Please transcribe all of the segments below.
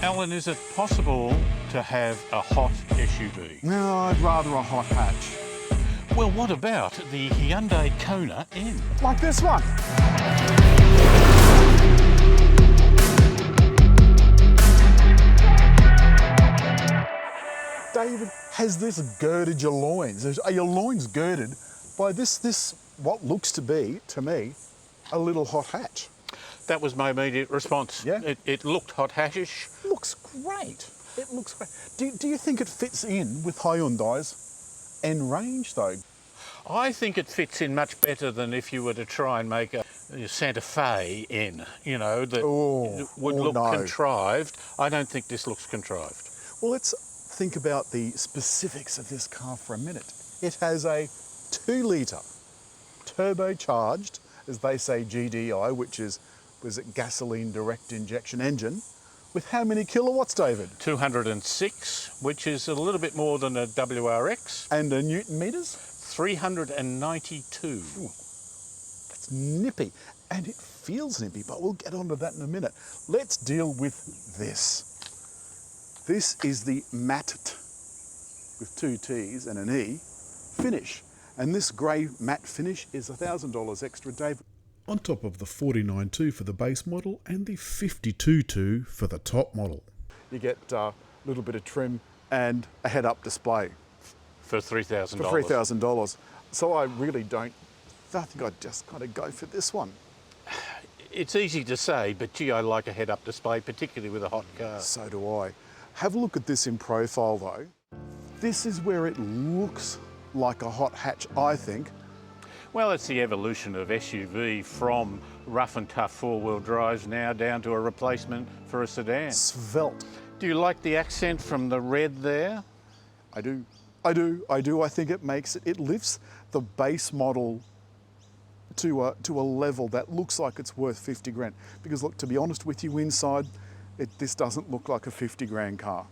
Alan, is it possible to have a hot SUV? No, I'd rather a hot hatch. Well, what about the Hyundai Kona N? Like this one. David, has this girded your loins? Are your loins girded by this what looks to be, to me, a little hot hatch? That was my immediate response. Yeah? It looked hot hatchish. Looks great. It looks great. Do you think it fits in with Hyundai's N range though? I think it fits in much better than if you were to try and make a Santa Fe N, you know, that would look contrived. I don't think this looks contrived. Well, let's think about the specifics of this car for a minute. It has a 2-litre turbocharged, as they say, GDI, which is gasoline direct injection engine, with how many kilowatts, David? 206, which is a little bit more than a WRX. And a Newton meters? 392. Ooh, that's nippy. And it feels nippy, but we'll get onto that in a minute. Let's deal with this. This is the matte, with 2 T's and an E, finish. And this grey matte finish is $1,000 extra, David. On top of the $49,200 for the base model and the $52,200 for the top model. You get a little bit of trim and a head-up display. For $3,000. For $3,000. So I think I'd just kind of go for this one. It's easy to say, but gee, I like a head-up display, particularly with a hot car. So do I. Have a look at this in profile though. This is where it looks like a hot hatch, I think. Well, it's the evolution of SUV from rough and tough four-wheel drives now down to a replacement for a sedan. Svelte. Do you like the accent from the red there? I do. I think it lifts the base model to a level that looks like it's worth 50 grand. Because look, to be honest with you, inside, this doesn't look like a 50 grand car.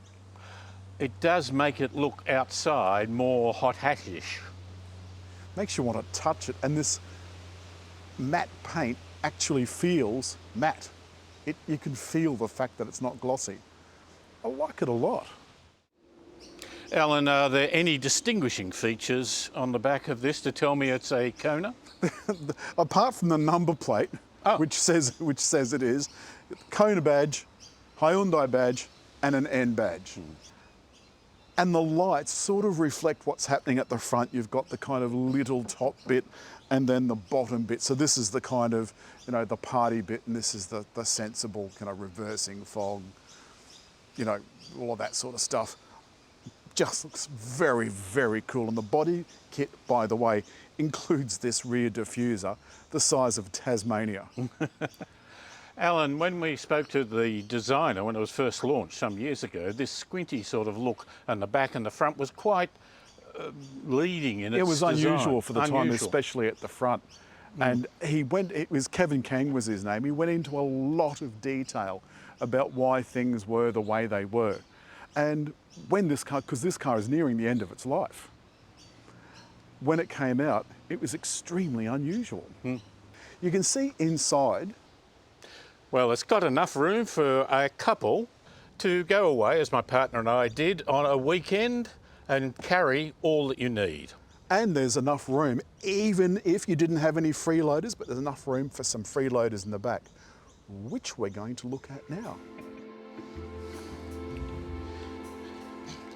It does make it look outside more hot hatchish. Makes you want to touch it, and this matte paint actually feels matte. You can feel the fact that it's not glossy. I like it a lot. Alan, are there any distinguishing features on the back of this to tell me it's a Kona? Apart from the number plate, which says it is, Kona badge, Hyundai badge, and an N badge. And the lights sort of reflect what's happening at the front. You've got the kind of little top bit and then the bottom bit. So this is the kind of, the party bit, and this is the sensible kind of reversing fog, all of that sort of stuff. Just looks very, very cool. And the body kit, by the way, includes this rear diffuser, the size of Tasmania. Alan, when we spoke to the designer when it was first launched some years ago, this squinty sort of look on the back and the front was quite leading in its design. It was unusual for the time, especially at the front. And it was Kevin Kang was his name. He went into a lot of detail about why things were the way they were. And when because this car is nearing the end of its life, when it came out, it was extremely unusual. You can see inside. Well, it's got enough room for a couple to go away, as my partner and I did, on a weekend and carry all that you need. And there's enough room, even if you didn't have any freeloaders, but there's enough room for some freeloaders in the back, which we're going to look at now.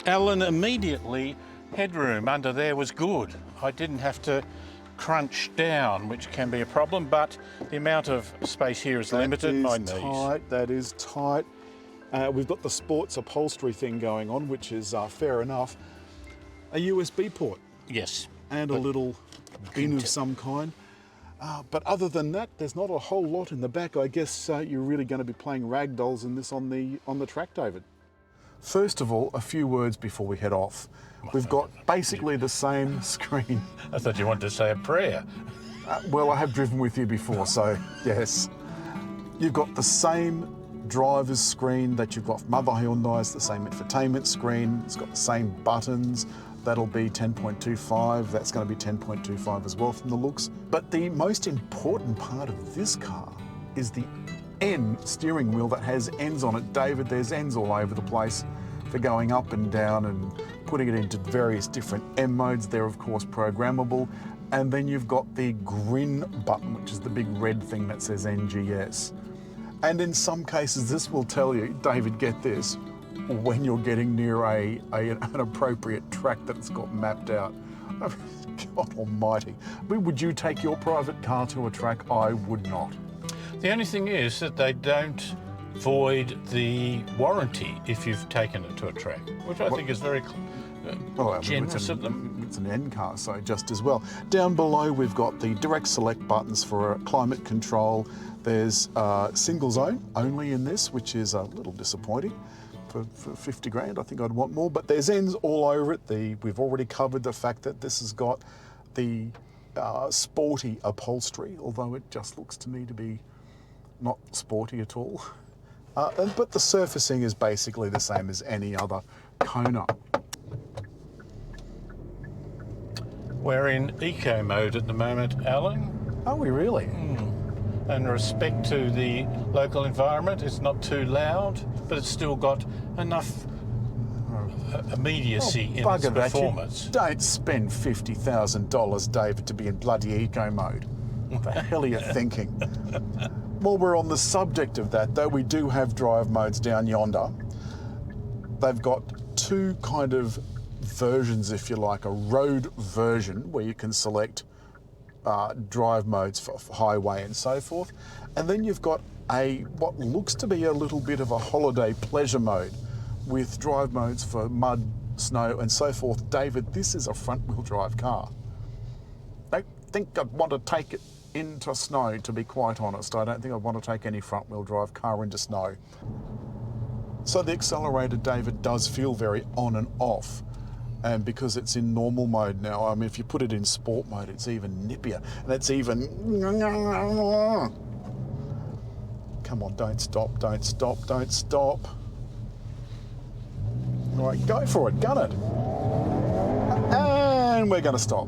Alan, immediately, headroom under there was good. I didn't have to crunch down, which can be a problem, but the amount of space here is limited. My knees. That is tight. We've got the sports upholstery thing going on, which is fair enough. A USB port. Yes. And a little bin of some kind. But other than that, there's not a whole lot in the back. I guess you're really going to be playing rag dolls in this on the track, David. First of all, a few words before we head off. We've got basically the same screen. I thought you wanted to say a prayer. Well, I have driven with you before, so yes. You've got the same driver's screen that you've got from other Hyundais, the same infotainment screen. It's got the same buttons. That'll be 10.25. That's going to be 10.25 as well from the looks. But the most important part of this car is the N steering wheel that has N's on it. David, there's N's all over the place for going up and down and putting it into various different M modes. They're of course programmable. And then you've got the grin button, which is the big red thing that says NGS. And in some cases, this will tell you, David, get this, when you're getting near an appropriate track that it's got mapped out. God almighty. Would you take your private car to a track? I would not. The only thing is that they don't void the warranty if you've taken it to a track, which I think is very generous of them. It's an N car, so just as well. Down below, we've got the direct select buttons for climate control. There's single zone only in this, which is a little disappointing. For 50 grand, I think I'd want more, but there's N's all over it. We've already covered the fact that this has got the sporty upholstery, although it just looks to me to be not sporty at all. But the surfacing is basically the same as any other Kona. We're in eco mode at the moment, Alan. Are we really? In respect to the local environment, it's not too loud, but it's still got enough immediacy in its performance. Don't spend $50,000, David, to be in bloody eco mode. What the hell are you thinking? While we're on the subject of that, though, we do have drive modes down yonder. They've got two kind of versions, if you like, a road version where you can select drive modes for highway and so forth, and then you've got what looks to be a little bit of a holiday pleasure mode with drive modes for mud, snow and so forth. David, this is a front wheel drive car. I think I'd want to take it into snow, to be quite honest. I don't think I'd want to take any front wheel drive car into snow. So the accelerator, David, does feel very on and off. And because it's in normal mode now, I mean, if you put it in sport mode, it's even nippier. And it's even... Come on, don't stop, don't stop, don't stop. All right, go for it, gun it. And we're going to stop.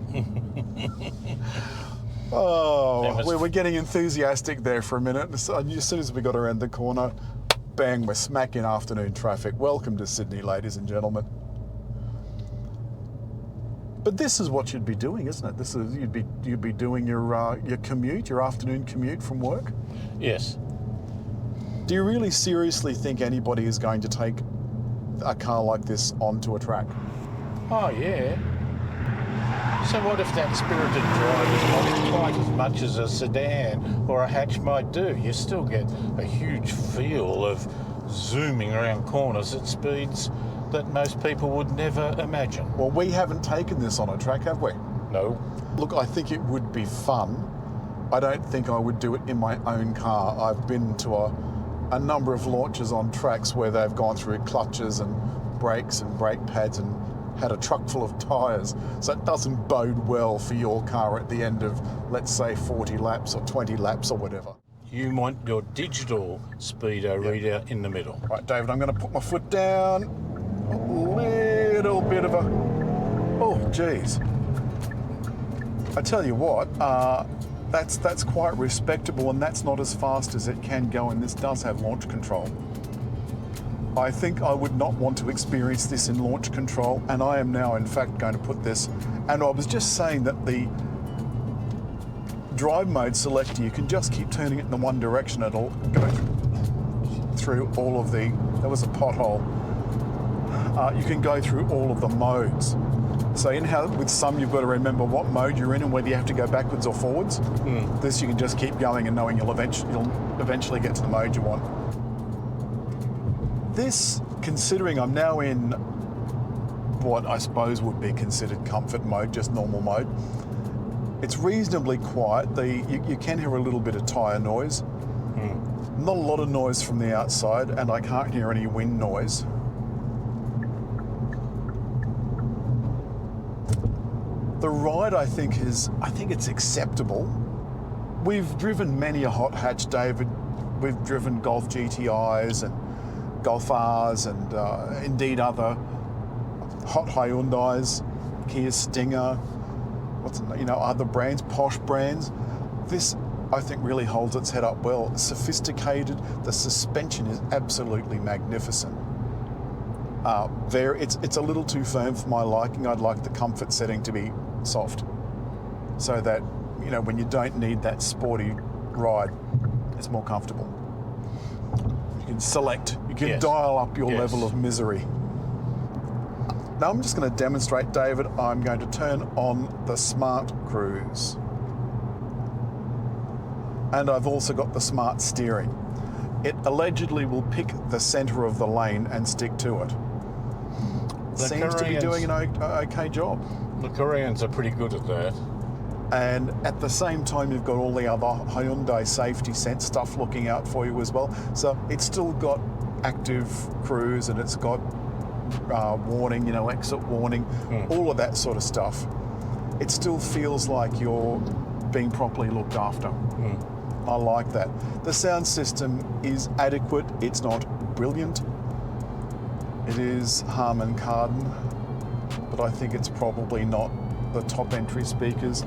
Oh, we're getting enthusiastic there for a minute. As soon as we got around the corner, bang, we're smack in afternoon traffic. Welcome to Sydney, ladies and gentlemen. But this is what you'd be doing, isn't it? This is you'd be doing your commute, your afternoon commute from work. Yes. Do you really seriously think anybody is going to take a car like this onto a track? Oh yeah. So what if that spirited drive is not quite as much as a sedan or a hatch might do? You still get a huge feel of zooming around corners at speeds that most people would never imagine. Well, we haven't taken this on a track, have we? No. Look, I think it would be fun. I don't think I would do it in my own car. I've been to a number of launches on tracks where they've gone through clutches and brakes and brake pads and had a truck full of tyres. So it doesn't bode well for your car at the end of, let's say, 40 laps or 20 laps or whatever. You want your digital speedo reader in the middle. Right, David, I'm going to put my foot down. A little bit of a... Oh, geez. I tell you what, that's quite respectable, and that's not as fast as it can go, and this does have launch control. I think I would not want to experience this in launch control, and I am now, in fact, going to put this... And I was just saying that the drive mode selector, you can just keep turning it in the one direction, it'll go through all of the... There was a pothole. You can go through all of the modes. So with some, you've got to remember what mode you're in and whether you have to go backwards or forwards. This you can just keep going and knowing you'll eventually get to the mode you want. This, considering I'm now in what I suppose would be considered comfort mode, just normal mode, it's reasonably quiet. You can hear a little bit of tyre noise. Not a lot of noise from the outside, and I can't hear any wind noise. The ride, I think it's acceptable. We've driven many a hot hatch, David. We've driven Golf GTIs and Golf Rs and indeed other hot Hyundais, Kia Stinger, other brands, posh brands. This I think really holds its head up well. Sophisticated, the suspension is absolutely magnificent. It's a little too firm for my liking. I'd like the comfort setting to be soft, so that, you know, when you don't need that sporty ride, it's more comfortable. You can select, you can dial up your level of misery. Now I'm just going to demonstrate, David. I'm going to turn on the Smart Cruise. And I've also got the smart steering. It allegedly will pick the centre of the lane and stick to it. Seems to be doing an okay job. The Koreans are pretty good at that. And at the same time, you've got all the other Hyundai safety sense stuff looking out for you as well. So it's still got active cruise, and it's got warning, you know, exit warning, all of that sort of stuff. It still feels like you're being properly looked after. I like that. The sound system is adequate. It's not brilliant. It is Harman Kardon, but I think it's probably not the top entry speakers.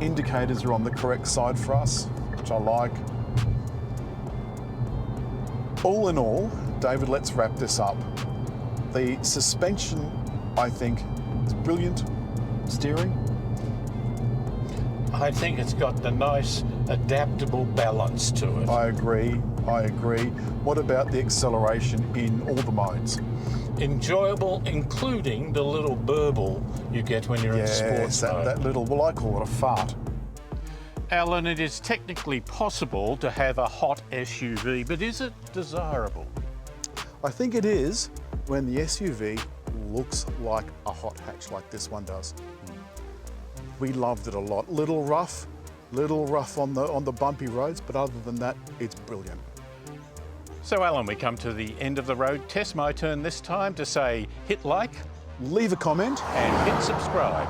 Indicators are on the correct side for us, which I like. All in all, David, let's wrap this up. The suspension, I think, is brilliant. Steering, I think it's got the nice adaptable balance to it. I agree. What about the acceleration in all the modes? Enjoyable, including the little burble you get when you're in sports mode. That little, well, I call it a fart. Alan, it is technically possible to have a hot SUV, but is it desirable? I think it is when the SUV looks like a hot hatch like this one does. We loved it a lot. Little rough on the bumpy roads, but other than that, it's brilliant. So Alan, we come to the end of the road test. My turn this time to say hit like, Leave a comment, and hit subscribe.